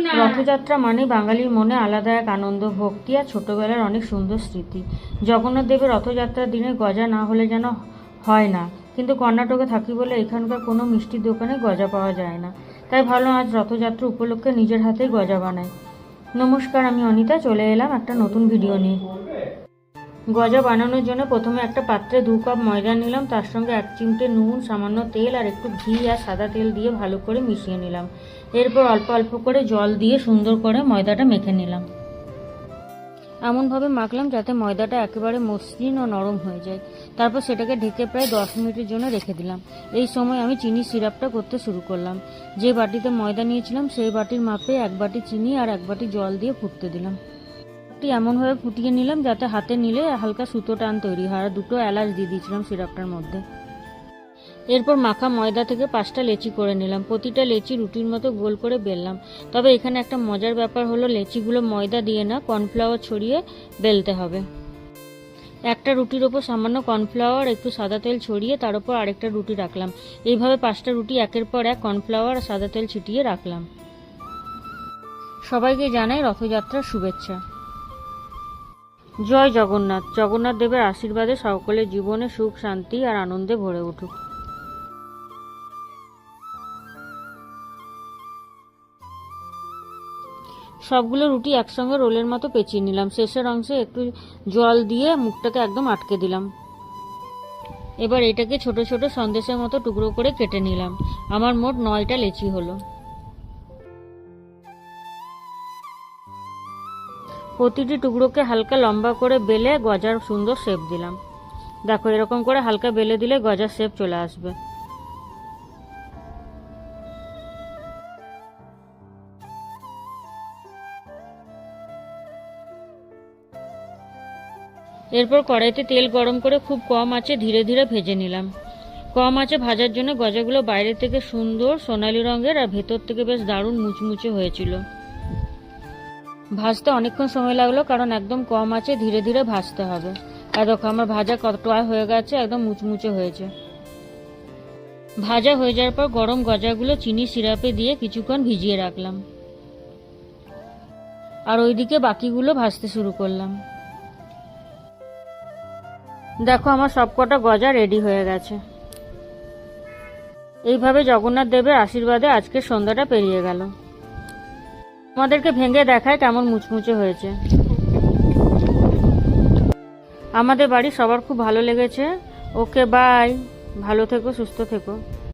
রথযাত্রা মানে বাঙালির মনে আলাদা এক আনন্দ, ভক্তি আর ছোটবেলার অনেক সুন্দর স্মৃতি। জগন্নাথ দেবের রথযাত্রার দিনে গজা না হলে যেন হয় না, কিন্তু কর্ণাটকে থাকি বলে এখানকার কোনো মিষ্টির দোকানে গজা পাওয়া যায় না। তাই ভাবলাম আজ রথযাত্রা উপলক্ষে নিজের হাতেই গজা বানাই। নমস্কার, আমি অনিতা, চলে এলাম একটা নতুন ভিডিও নিয়ে। গজা বানানোর জন্য প্রথমে একটা পাত্রে 2 কাপ ময়দা নিলাম, তার সঙ্গে 1 চিমটে নুন, সামান্য তেল আর একটু ঘি আর সাদা তেল দিয়ে ভালো করে মিশিয়ে নিলাম। এরপর অল্প অল্প করে জল দিয়ে সুন্দর করে ময়দাটা মেখে নিলাম। এমনভাবে মাখলাম যাতে ময়দাটা একেবারে মসৃণ ও নরম হয়ে যায়। তারপর সেটাকে ঢেকে প্রায় 10 মিনিটের জন্য রেখে দিলাম। এই সময় আমি চিনির সিরাপটা করতে শুরু করলাম। যে বাটিতে ময়দা নিয়েছিলাম সেই বাটির মাপে 1 বাটি চিনি আর 1 বাটি জল দিয়ে ফুটতে দিলাম। এমনভাবে ফুটিয়ে নিলাম যাতে হাতে নিলে হালকা সুতো টান তৈরি হয়, আর 2টো এলাচ দিয়ে দিয়েছিলাম সিরাপটার মধ্যে। এরপর মাখা ময়দা থেকে 5টা লেচি করে নিলাম। প্রতিটা লেচি রুটির মতো গোল করে বেললাম। তবে এখানে একটা মজার ব্যাপার হলো, লেচিগুলো ময়দা দিয়ে না, কর্নফ্লাওয়ার ছড়িয়ে বেলতে হবে। একটা রুটির ওপর সামান্য কর্নফ্লাওয়ার, একটু সাদা তেল ছড়িয়ে তার উপর আরেকটা রুটি রাখলাম। এইভাবে 5টা রুটি একের পর এক কর্নফ্লাওয়ার আর সাদা তেল ছিটিয়ে রাখলাম। সবাইকে জানাই রথযাত্রার শুভেচ্ছা। জয় জগন্নাথ। জগন্নাথ দেবের আশীর্বাদে সকলের জীবনে সুখ, শান্তি আর আনন্দে ভরে উঠুক। সবগুলো রুটি একসঙ্গে রোলের মতো পেঁচিয়ে নিলাম। শেষের অংশে একটু জল দিয়ে মুখটাকে একদম আটকে দিলাম। এবার এটাকে ছোট ছোট সন্দেশের মতো টুকরো করে কেটে নিলাম। আমার মোট 9টা লেচি হলো। প্রতিটি টুকরোকে হালকা লম্বা করে বেলে গজার সুন্দর শেপ দিলাম। দেখো, এরকম করে হালকা বেলে দিলে গজার শেপ চলে আসবে। এরপর কড়াইতে তেল গরম করে খুব কম আঁচে ধীরে ধীরে ভেজে নিলাম। কম আঁচে ভাজার জন্য গজাগুলো বাইরে থেকে সুন্দর সোনালি রঙের আর ভেতর থেকে বেশ দারুণ মুচমুচে হয়েছিল। ভাজতে অনেকক্ষণ সময় লাগলো, কারণ একদম কম আঁচে ধীরে ধীরে ভাজতে হবে। আর দেখো, আমার ভাজা কতটা হয়ে গেছে, একদম মুচমুচে হয়েছে। ভাজা হয়ে যাওয়ার পর গরম গজাগুলো চিনি সিরাপে দিয়ে কিছুক্ষণ ভিজিয়ে রাখলাম। আর ওইদিকে বাকিগুলো ভাজতে শুরু করলাম। দেখো, আমার সবকটা গজা রেডি হয়ে গেছে। এইভাবে জগন্নাথ দেবের আশীর্বাদে আজকের সন্ধ্যাটা পেরিয়ে গেল। আমাদেরকে ভেঙে দেখায় কেমন মুচমুচে হয়েছে। আমাদের বাড়ি সবার খুব ভালো লেগেছে। ওকে, বাই। ভালো থেকো, সুস্থ থেকো।